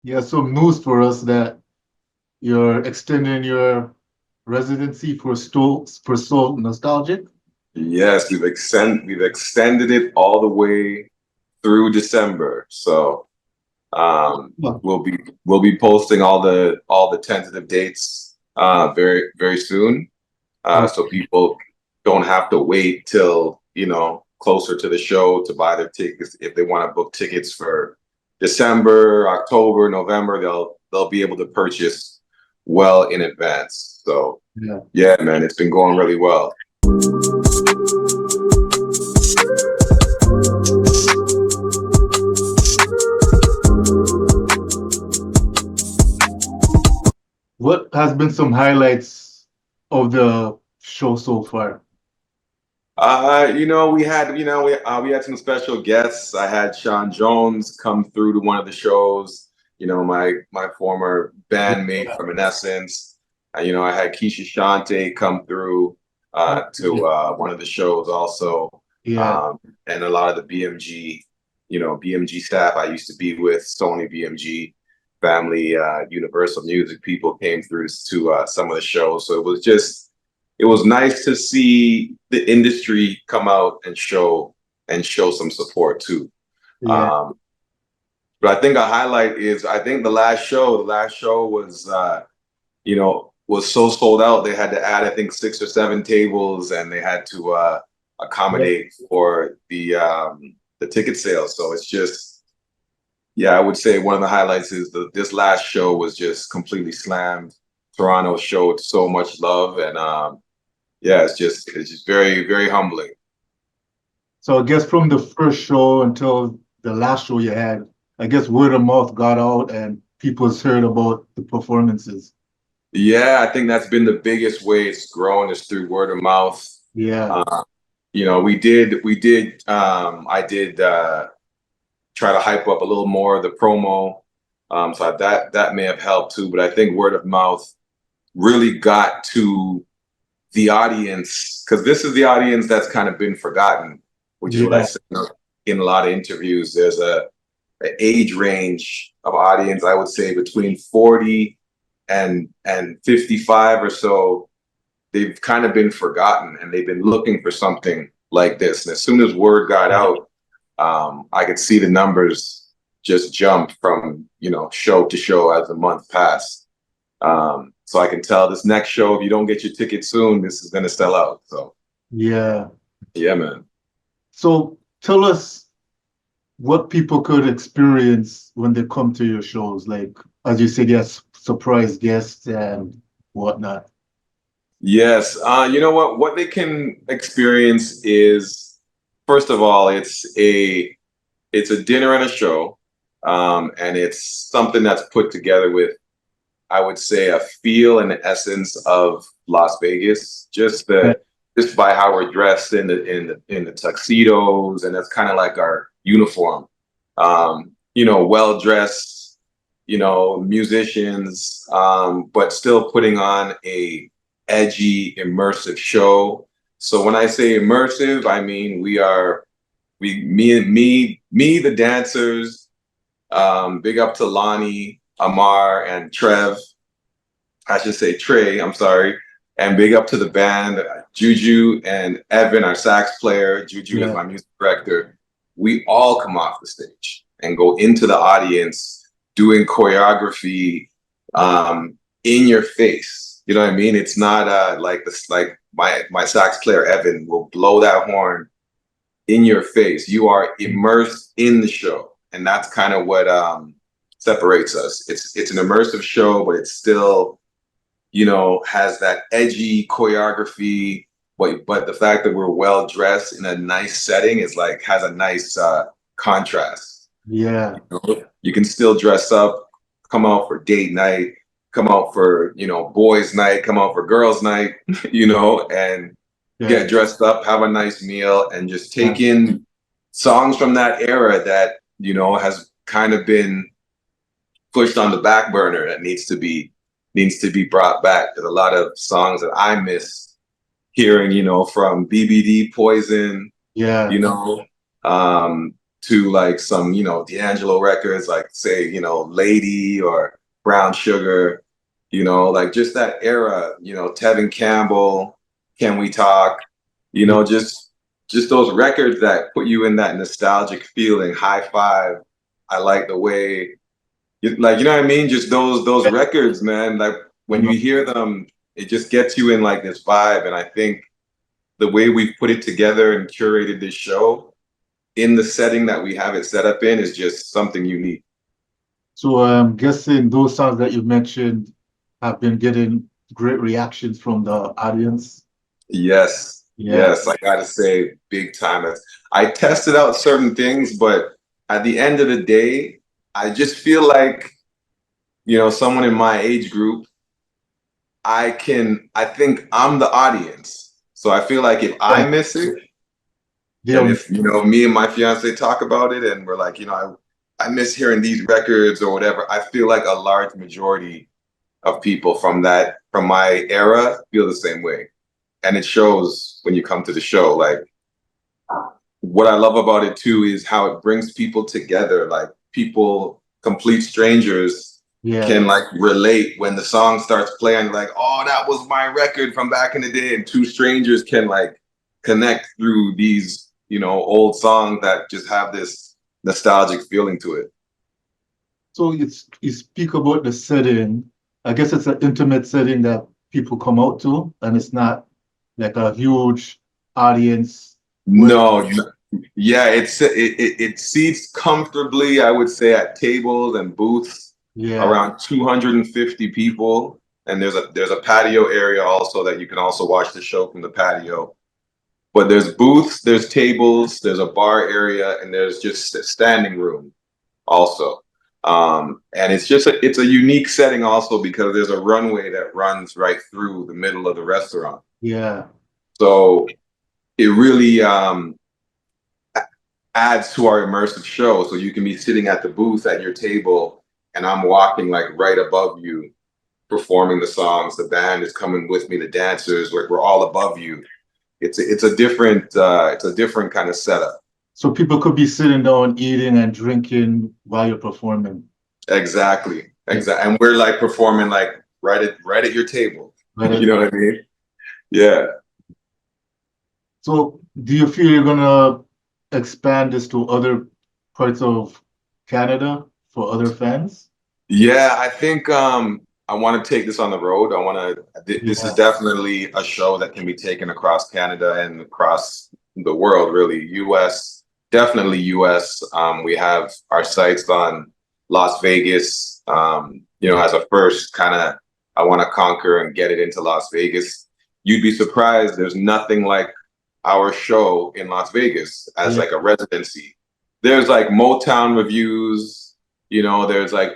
Yeah, some news for us that you're extending your residency for Soul Nostalgic. Yes, we've extended it all the way through December. So Huh. we'll be posting all the tentative dates very soon. So Okay. people don't have to wait till, closer to the show to buy their tickets. If they want to book tickets for December, October, November, they'll be able to purchase well in advance. So Yeah. yeah, man, it's been going really well. What has been some highlights of the show so far? We had some special guests. I had Sean Jones come through to one of the shows. My former bandmate Yeah. from Essence. I had Keisha Chante come through to one of the shows also, Yeah. um, and a lot of the BMG, BMG staff I used to be with, Sony BMG family, Universal Music people came through to some of the shows. So it was nice to see the industry come out and show some support too. Yeah. Um, but I think a highlight is I think the last show was was so sold out they had to add I think 6 or 7 tables and they had to Yeah. accommodate for the ticket sales. So it's just yeah, I would say one of the highlights is this last show was just completely slammed. Toronto showed so much love and yeah, it's just very humbling. So I guess from the first show until the last show you had, I guess word of mouth got out and people's heard about the performances. Yeah, I think that's been the biggest way it's grown is through word of mouth. Yeah. Uh, I did try to hype up a little more the promo. So that may have helped too, but I think word of mouth really got to the audience because this is the audience that's kind of been forgotten, which is what I Yeah. said in a lot of interviews. There's an age range of audience, I would say between 40 and 55 or so. They've kind of been forgotten and they've been looking for something like this. And as soon as word got out, I could see the numbers just jump from show to show as the month passed. So I can tell this next show, if you don't get your ticket soon, this is going to sell out. So Yeah. yeah, man. So tell us what people could experience when they come to your shows. Like, as you said, yes, surprise guests and whatnot. Yes. You know what? What they can experience is, first of all, it's a dinner and a show, and it's something that's put together with, I would say, a feel and the essence of Las Vegas. Yeah. Just by how we're dressed in the tuxedos, and that's kind of like our uniform. Well dressed, musicians, but still putting on a edgy, immersive show. So when I say immersive, I mean me, the dancers. Big up to Lonnie, Amar, and Trev. I should say Trey, I'm sorry. And big up to the band, Juju and Evan, our sax player. Juju is Yeah. my music director. We all come off the stage and go into the audience doing choreography in your face. You know what I mean? It's not like this, like my sax player Evan will blow that horn in your face. You are immersed in the show, and that's kind of what separates us. It's an immersive show, but it's still has that edgy choreography. But the fact that we're well dressed in a nice setting is like has a nice contrast. Yeah. You can still dress up, come out for date night, come out for boys' night, come out for girls' night, and Yeah. get dressed up, have a nice meal, and just take Yeah. in songs from that era that has kind of been pushed on the back burner that needs to be brought back. There's a lot of songs that I miss hearing, from BBD Poison, Yeah. you know, um, to like some, D'Angelo records, like say, Lady or Brown Sugar, like just that era, Tevin Campbell, Can We Talk, Yeah. just those records that put you in that nostalgic feeling, High Five. I like the way, like, you know what I mean? Just those records, man. Like when you hear them, it just gets you in like this vibe. And I think the way we've put it together and curated this show in the setting that we have it set up in is just something unique. So I'm guessing those songs that you mentioned have been getting great reactions from the audience. Yes, Yeah. yes, I gotta say, big time. I tested out certain things, but at the end of the day, I just feel like, someone in my age group, I think I'm the audience. So I feel like if I miss it, and Yeah. if, me and my fiance talk about it and we're like, I miss hearing these records or whatever, I feel like a large majority of people from my era feel the same way. And it shows when you come to the show. Like, what I love about it too is how it brings people together. Like, people, complete strangers, Yeah. can like relate when the song starts playing, like, oh, that was my record from back in the day. And two strangers can like connect through these, old songs that just have this nostalgic feeling to it. So you speak about the setting. I guess it's an intimate setting that people come out to, and it's not like a huge audience where, No, yeah, it seats comfortably, I would say, at tables and booths yeah, around 250 people. And there's a patio area also that you can also watch the show from the patio. But there's booths, there's tables, there's a bar area, and there's just a standing room also. And it's a unique setting also because there's a runway that runs right through the middle of the restaurant. yeah. So it really adds to our immersive show. So you can be sitting at the booth at your table, and I'm walking like right above you, performing the songs. The band is coming with me. The dancers, we're all above you. It's a different kind of setup. So people could be sitting down eating and drinking while you're performing. Exactly, Yeah, exactly. And we're like performing like right at your table. right. You know what I mean? Yeah. So do you feel you're gonna expand this to other parts of Canada for other fans? Yeah, I think I want to take this on the road. This is Yeah, definitely a show that can be taken across Canada and across the world, really. US, definitely US. We have our sights on Las Vegas, as a first kind of, I want to conquer and get it into Las Vegas. You'd be surprised, there's nothing like our show in Las Vegas as yeah, like a residency. There's like Motown reviews, there's like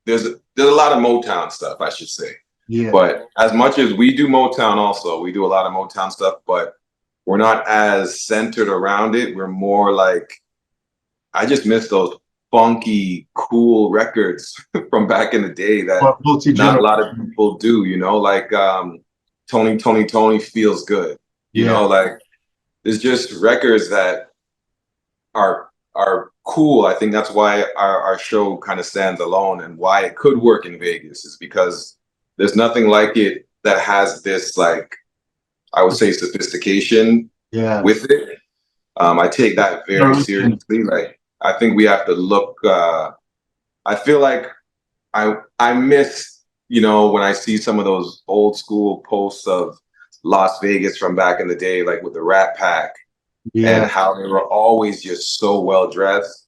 there's a lot of Motown stuff, I should say. yeah. But as much as we do Motown also, we do a lot of Motown stuff, but we're not as centered around it. We're more like, I just miss those funky, cool records from back in the day that Or not a multi-gener. lot of people do, like Tony feels good, Yeah, like there's just records that are cool. I think that's why our show kind of stands alone and why it could work in Vegas is because there's nothing like it that has this, like, I would say, sophistication yeah. with it. I take that very Generation. seriously. Like, I think we have to look. I feel like I miss, when I see some of those old school posts of Las Vegas from back in the day, like with the Rat Pack, and Yeah, how they were always just so well dressed,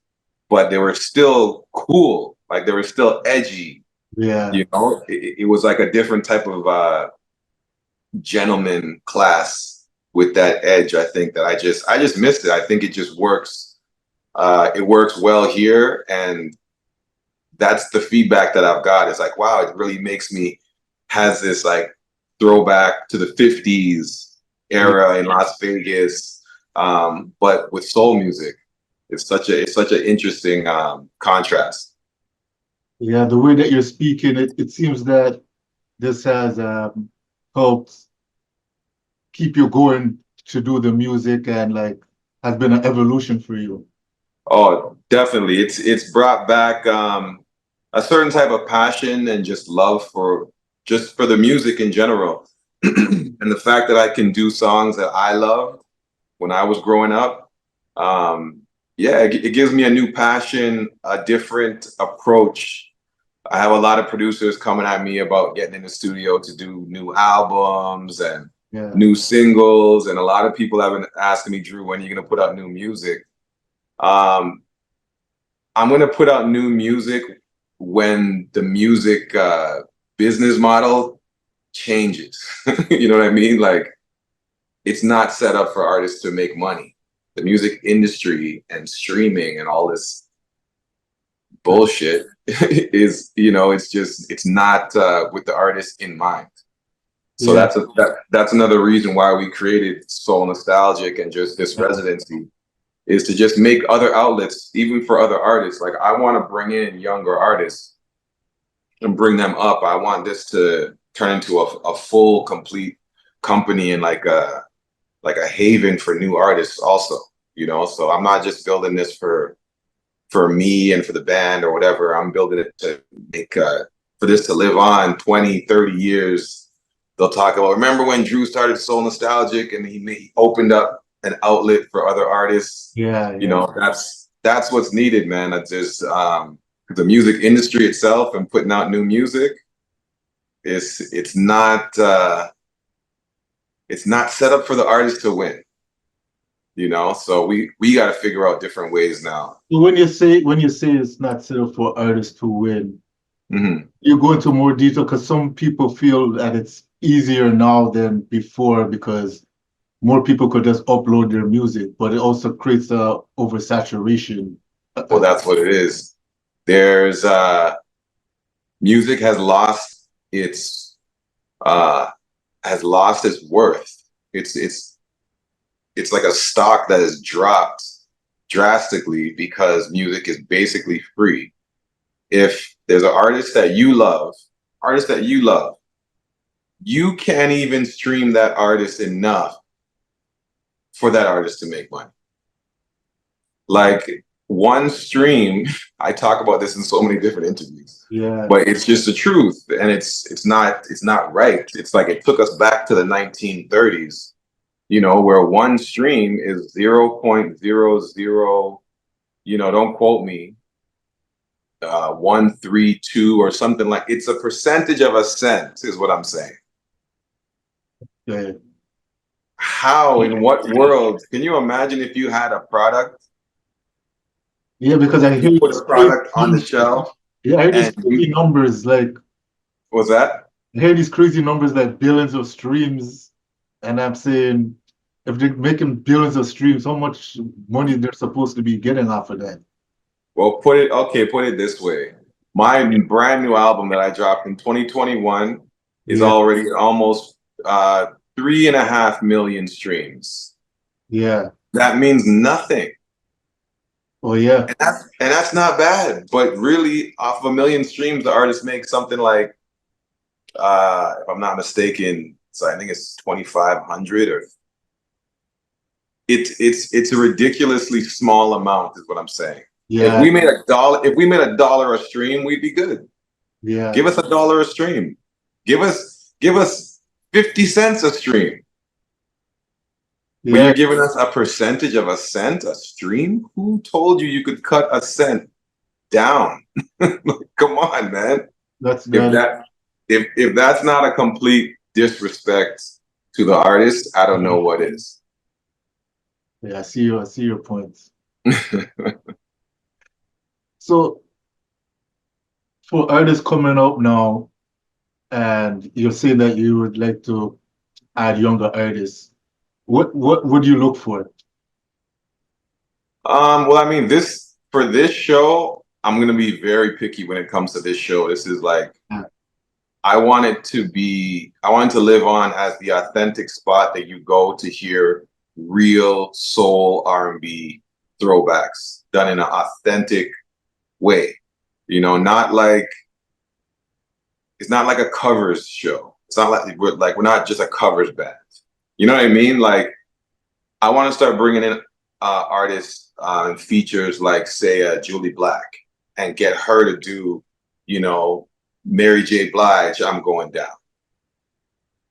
but they were still cool. Like they were still edgy. yeah. It was like a different type of gentleman class with that edge. I think that I just missed it. I think it just works. It works well here, and that's the feedback that I've got. It's like, wow, it really makes me has this like throwback to the '50s Yeah. era in Las Vegas, but with soul music. It's such an interesting contrast. Yeah, the way that you're speaking, it seems that this has helped keep you going to do the music and like has been an evolution for you. Oh, definitely. It's brought back a certain type of passion and just love for just for the music in general. And the fact that I can do songs that I loved when I was growing up, yeah, it gives me a new passion, a different approach. I have a lot of producers coming at me about getting in the studio to do new albums and Yeah. new singles, and a lot of people have been asking me, Drew, when are you gonna put out new music? Um, I'm gonna put out new music when the music business model changes. You know what I mean? Like it's not set up for artists to make money. The music industry and streaming and all this bullshit is, it's just it's not with the artist in mind. So Yeah. that's another reason why we created Soul Nostalgic and just this residency is to just make other outlets, even for other artists. Like I want to bring in younger artists and bring them up. I want this to turn into a full, complete company and like a haven for new artists also, So I'm not just building this for me and for the band or whatever. I'm building it to make for this to live on 20, 30 years. They'll talk about, remember when Drew started Soul Nostalgic and he opened up an outlet for other artists? Yeah. Yeah. That's what's needed, man. It's just the music industry itself and putting out new music it's not set up for the artist to win. So we got to figure out different ways now. So when you say it's not set up for artists to win, you go into more detail because some people feel that it's easier now than before because more people could just upload their music, but it also creates a oversaturation. Well, that's what it is. There's music uh has lost its worth. It's like a stock that has dropped drastically because music is basically free. If there's an artist that you love, you can't even stream that artist enough for that artist to make money. Like one stream, I talk about this in so many different interviews. Yeah. But it's just the truth, and it's not right. It's like it took us back to the 1930s, where one stream is 0.00, don't quote me, 132 or something. Like it's a percentage of a cent is what I'm saying. Yeah. How, in what world can you imagine if you had a product, Yeah, because I hear you put these a crazy product on the shelf yeah, I hear these and crazy numbers like was that? I hear these crazy numbers like billions of streams, and I'm saying if they're making billions of streams, how much money they're supposed to be getting off of that? Well, put it this way. My brand new album that I dropped in 2021 is Yeah, already almost 3.5 million streams. yeah. That means nothing. Oh yeah. And that's not bad. But really, off of 1 million streams, the artist makes something like, if I'm not mistaken, so I think it's 2,500 or it's a ridiculously small amount, is what I'm saying. If Yeah, we made $1 a stream, we'd be good. yeah. Give us $1 a stream. Give us 50 cents a stream. But Yeah, you're giving us a percentage of a cent a stream? Who told you could cut a cent down? Come on, man. that's If that. that if that's not a complete disrespect to the artist, I don't know what is. Yeah, I see your point. So for artists coming up now, and you're saying that you would like to add younger artists, what would you look for? Well, I mean, this for this show, I'm gonna be very picky when it comes to this show. This is like Yeah, I want it to live on as the authentic spot that you go to hear real soul R&B throwbacks done in an authentic way. Not like it's not like a covers show. It's not like we're not just a covers band. You know what I mean? Like I want to start bringing in artists and features like, say, Julie Black, and get her to do, you know, Mary J. Blige, I'm Going Down.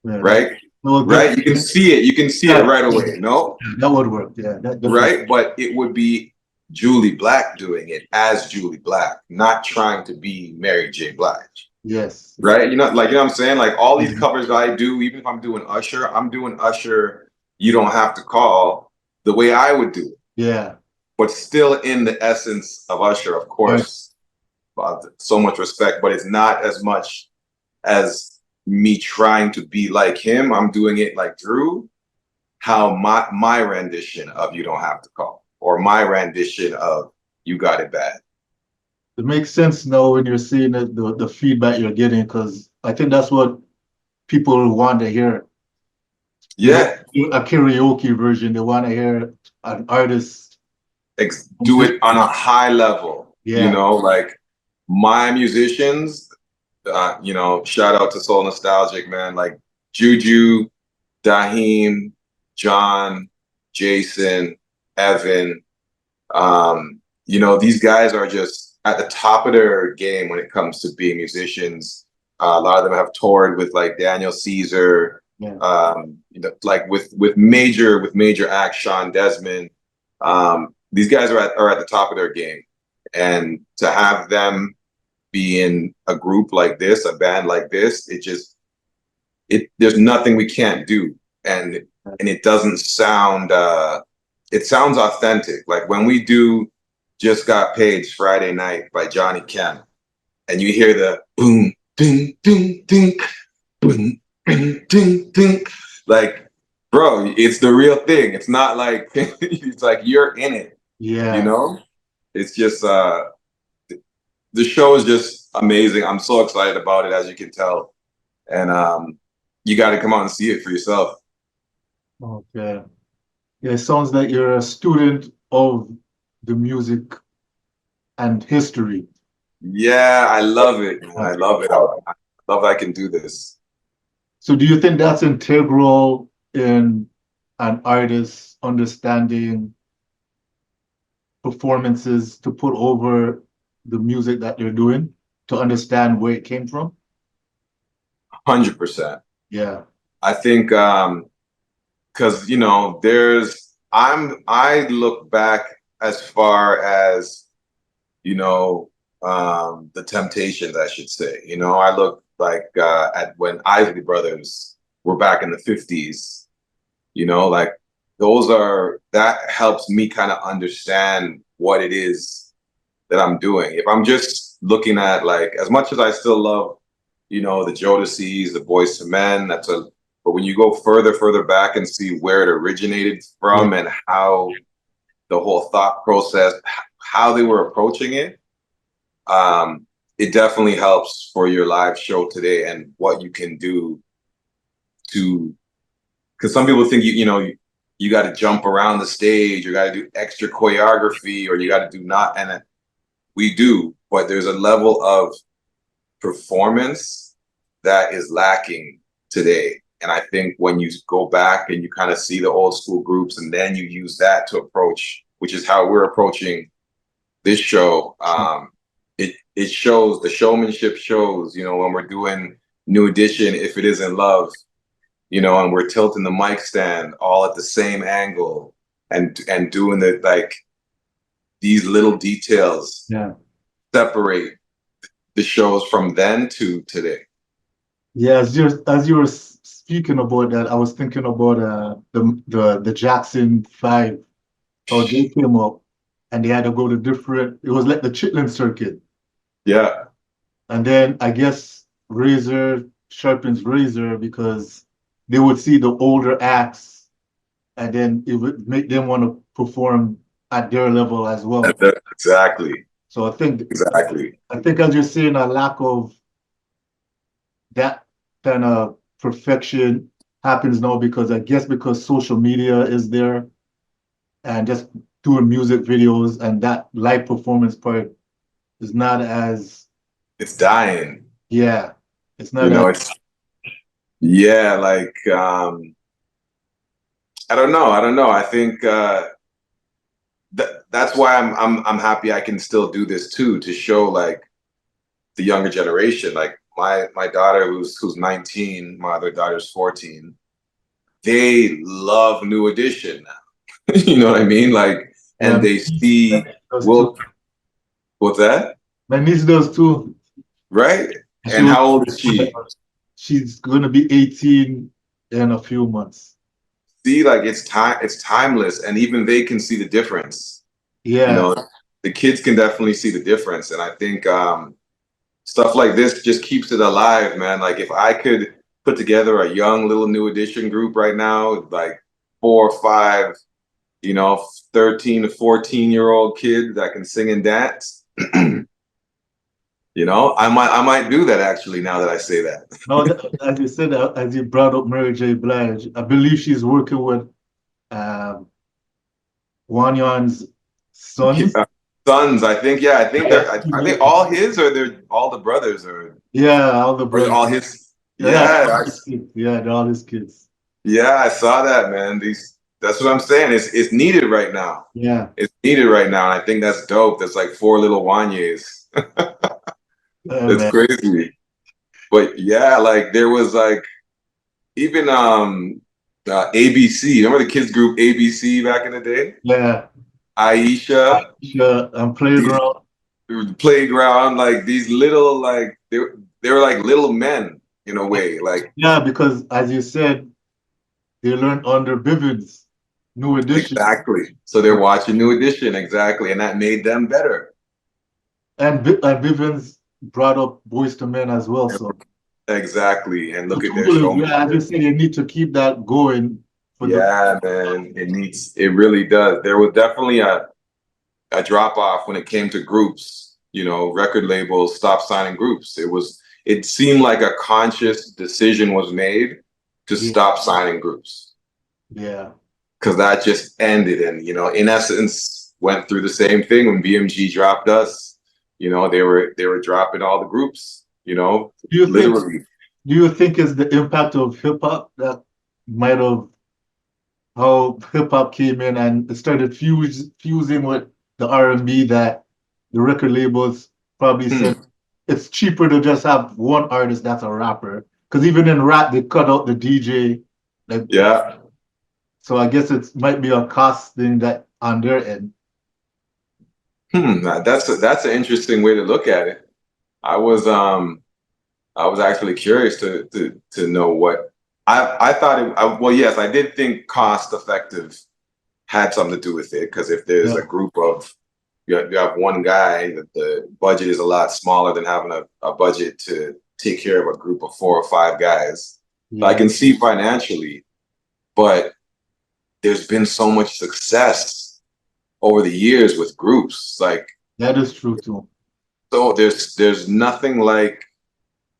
Yeah, right? Right? You can see it. You can see it right away. No? That would work. Yeah. Right? But it would be Julie Black doing it as Julie Black, not trying to be Mary J. Blige. Yes. Right? You know what I'm saying? Like all these covers I do, even if I'm doing Usher, You Don't Have to Call the way I would do it. Yeah. But still in the essence of Usher, of course. So much respect, but it's not as much as me trying to be like him. I'm doing it like Drew, how my rendition of You Don't Have to Call, or my rendition of You Got It Bad. It makes sense now when you're seeing the feedback you're getting, because I think that's what people want to hear. Yeah. A karaoke version. They want to hear an artist do it on a high level. Yeah. You know, like my musicians, you know, shout out to Soul Nostalgic, man, like Juju, Daheem, John, Jason, Evan. You know, these guys are just at the top of their game when it comes to being musicians. A lot of them have toured with like Daniel Caesar, you know, like with major acts, Sean Desmond. These guys are at the top of their game, and to have them be in a group like this, a band like this, there's nothing we can't do, and it doesn't sound it sounds authentic. Like when we do Just Got Paid Friday Night by Johnny Kemp, and you hear the boom ding ding ding boom ding ding ding, like, bro, it's the real thing. It's not like it's like you're in it. Yeah. You know? It's just the show is just amazing. I'm so excited about it, as you can tell. And you got to come out and see it for yourself. Okay. Yeah, it sounds like you're a student of the music and history. Yeah, I love it. I love it. I love I can do this. So do you think that's integral in an artist's understanding performances to put over the music that they're doing, to understand where it came from? 100%. Yeah. I think because you know, I look back as far as, you know, the Temptations, I should say. You know, I look like at when Isley Brothers were back in the 50s, you know, like that helps me kind of understand what it is that I'm doing. If I'm just looking at, like, as much as I still love, you know, the Jodeci's, the Boyz II Men, but when you go further back and see where it originated from and how the whole thought process, how they were approaching it, it definitely helps for your live show today and what you can do because some people think you got to jump around the stage, you got to do extra choreography, or you got to do not, and we do, but there's a level of performance that is lacking today. And I think when you go back and you kind of see the old school groups and then you use that to approach, which is how we're approaching this show, it shows, the showmanship shows, you know, when we're doing New Edition, If It Isn't Love, you know, and we're tilting the mic stand all at the same angle and doing the, like, these little details separate the shows from then to today. Yeah, as you were speaking about that, I was thinking about the Jackson 5, how they came up and they had to go to different, it was like the Chitlin circuit. Yeah. And then I guess razor sharpens razor, because they would see the older acts and then it would make them want to perform at their level as well. Exactly. So I think exactly. as you're saying, a lack of that kind of perfection happens now, because I guess because social media is there and just doing music videos, and that live performance part is not as, it's dying. Yeah. It's not, you know, it's like I don't know. I think that's why I'm happy I can still do this too, to show like the younger generation. Like my daughter who's 19, my other daughter's 14. They love New Edition now. You know what I mean? Like, Yeah, and they see, well, what's that? my niece does too. Right? She And was, how old is she? she's going to be 18 in a few months. See, like it's timeless, and even they can see the difference. You Yeah. know, the kids can definitely see the difference, and I think stuff like this just keeps it alive, man. Like if I could put together a young little New Edition group right now, like 4 or 5, 13 to 14-year-old kids that can sing and dance. I might do that actually now that I say that. Now, as you said, as you brought up Mary J. Blige, I believe she's working with Wanyan's sons. Sons, I think, yeah, I think Yeah, are they all his, or they're all the brothers, yeah, all the or brothers. all his? Yeah, Yeah, yeah, they're all his kids. yeah, I saw that, man. That's what I'm saying. It's needed right now. Yeah. It's needed right now, and I think that's dope. There's like 4 little Wanyes. That's Man. crazy. But yeah, like there was like even ABC. Remember the kids group ABC back in the day? Yeah. Aisha, Sure. And these playground. playground, like these little like they were like little men in a way. Like Yeah, because as you said, they learned under Bivens, New Edition. exactly. So they're watching New Edition, exactly, and that made them better. And Bivens brought up Boys to Men as well. So Exactly. And look at their totally, showmanship. yeah, as you said, you need to keep that going for the Yeah, man. It really does. There was definitely a drop off when it came to groups. Record labels stopped signing groups. It seemed like a conscious decision was made to yeah, stop signing groups, yeah. because that just ended. And in essence, went through the same thing when BMG dropped us. They were dropping all the groups. Do you think Literally. do you think it's the impact of hip hop that might have how hip hop came in and it started fusing with the R&B that the record labels probably Hmm. said it's cheaper to just have one artist that's a rapper. Because even in rap, they cut out the DJ. Like, Yeah. so I guess it might be a cost thing that on their end. That's an interesting way to look at it. I was actually curious to know what I thought. Well, yes, I did think cost effective had something to do with it, because if there's Yeah, a group of you have one guy, that the budget is a lot smaller than having a budget to take care of a group of 4 or 5 guys. So I yeah, can see financially, but there's been so much success over the years with groups. Like, that is true too. so there's nothing like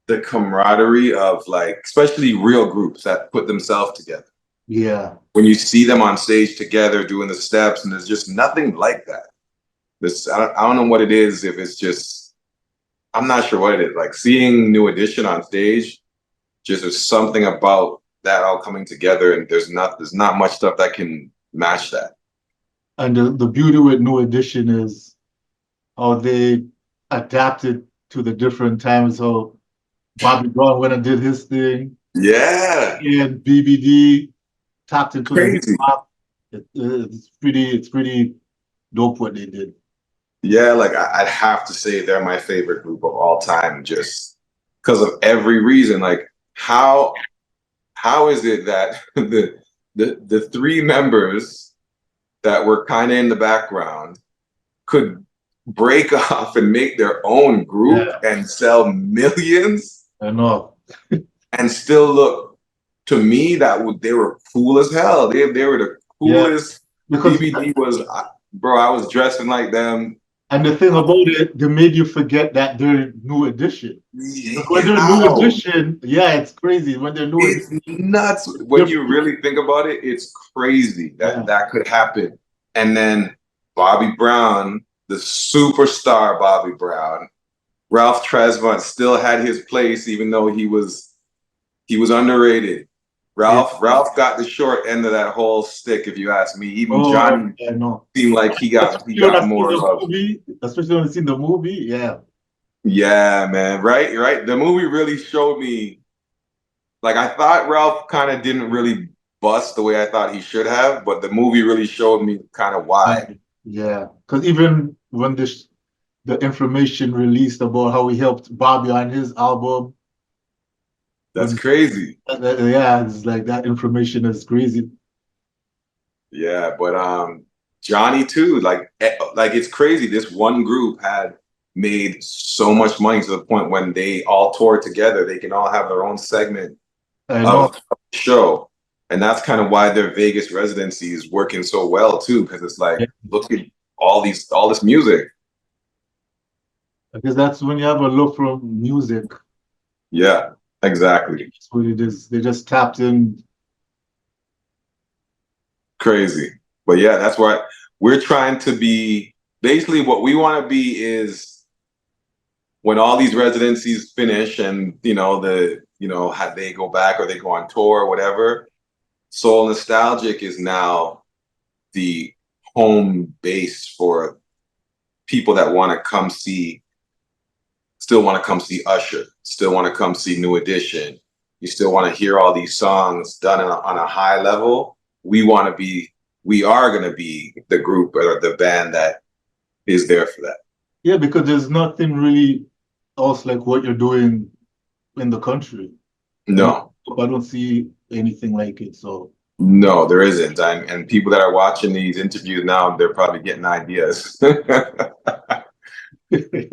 the camaraderie of, like, especially real groups that put themselves together. Yeah. When you see them on stage together doing the steps, and there's just nothing like that. I don't know what it is. If it's just, I'm not sure what it is. Like seeing New Edition on stage, just there's something about that all coming together, and there's not much stuff that can match that. And the beauty with New Edition is how they adapted to the different times. So Bobby Brown went and did his thing, Yeah, and BBD tapped into the hip crazy. hop. It's pretty dope what they did. Yeah, like I'd have to say they're my favorite group of all time, just because of every reason. Like how is it that the 3 members that were kind of in the background could break off and make their own group Yeah, and sell millions I know. and still look, to me, they were cool as hell. They were the Yeah, coolest. because BBD was, bro, I was dressing like them. and the thing about it, they made you forget that they're New Edition. Because when they're New How? Edition, yeah, it's crazy. When they're New Edition, It's nuts. When they're, you really think about it, it's crazy that yeah, that could happen. And then Bobby Brown, the superstar Bobby Brown, Ralph Tresvant still had his place, even though he was underrated. Ralph got the short end of that whole stick, if you ask me. Even Johnny seemed like he got more love. Especially when I seen the movie, yeah. Yeah, man, right. The movie really showed me. Like, I thought Ralph kind of didn't really bust the way I thought he should have, but the movie really showed me kind of why. Yeah, because even when the information released about how he helped Bobby on his album, that's crazy. Yeah, it's like that information is crazy. Yeah, but Johnny too, like it's crazy. This one group had made so much money to the point when they all toured together, they can all have their own segment of the show. And that's kind of why their Vegas residency is working so well too, because it's like, look at all this music. Because that's when you have a love for music. Yeah, exactly. That's what it is. They just tapped in. Crazy. But yeah, that's why we're trying to be, basically what we want to be is when all these residencies finish and how they go back or they go on tour or whatever, Soul Nostalgic is now the home base for people that want to come see, still want to come see Usher, still want to come see New Edition. You still want to hear all these songs done on a high level. We are going to be the group or the band that is there for that. Yeah, because there's nothing really else like what you're doing in the country. No. I don't see anything like it. So no, there isn't. And people that are watching these interviews now, they're probably getting ideas.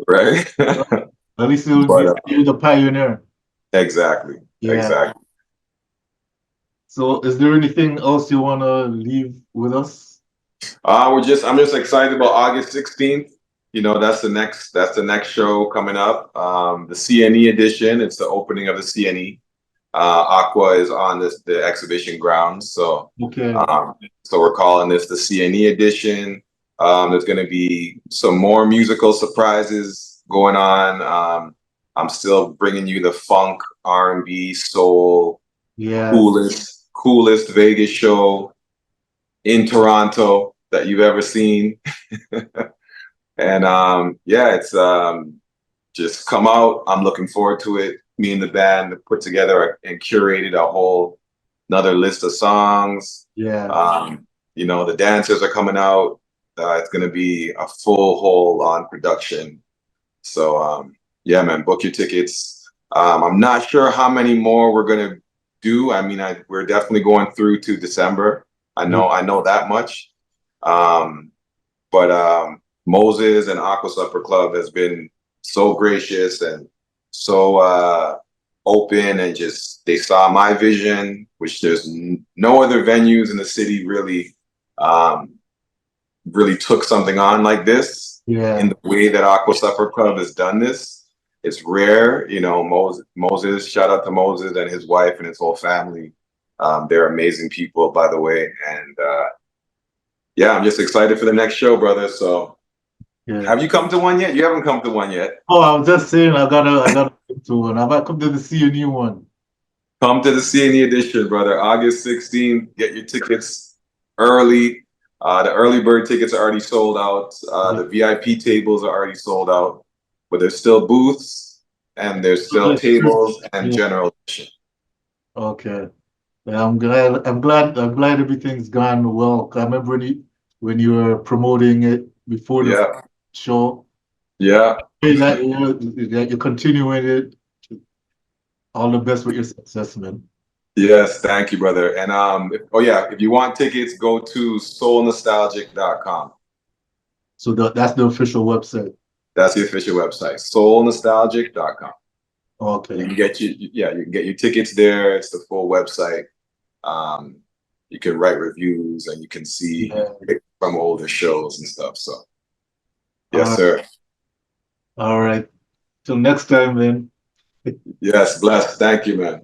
Right? At least you're the pioneer. Exactly. Yeah. Exactly. So is there anything else you want to leave with us? I'm just excited about August 16th. That's the next show coming up. The CNE edition. It's the opening of the CNE. Aqua is on the exhibition grounds. So so we're calling this the CNE edition. There's going to be some more musical surprises going on. I'm still bringing you the funk, R&B, soul, coolest Vegas show in Toronto that you've ever seen. And it's just come out. I'm looking forward to it. Me and the band put together and curated another list of songs. Yeah. The dancers are coming out. It's going to be a full on production. So yeah, man, book your tickets. I'm not sure how many more we're going to do. I mean, we're definitely going through to December. I know that much. But Moses and Aqua Supper Club has been so gracious and so open, and just they saw my vision, which there's no other venues in the city really took something on like this in the way that Aqua Supper Club has done this. It's rare, Moses, shout out to Moses and his wife and his whole family. They're amazing people, by the way. And yeah, I'm just excited for the next show, brother. So have you come to one yet? You haven't come to one yet. Oh, I was just saying I gotta come to one. I've come to the CNE one. Come to the CNE edition, brother. August 16th. Get your tickets early. The early bird tickets are already sold out. The VIP tables are already sold out. But there's still booths and there's still tables and general admission. Okay. Yeah, I'm glad everything's gone well. I remember when you were promoting it before the show. Yeah. That you're continuing it. All the best with your success, man. Yes, thank you, brother. And if you want tickets, go to soulnostalgic.com. So that's the official website. That's the official website, soulnostalgic.com. Okay. You can get your tickets there. It's the full website. You can write reviews and you can see from older shows and stuff. So yes, sir. All right. Till next time, man. Yes, blessed. Thank you, man.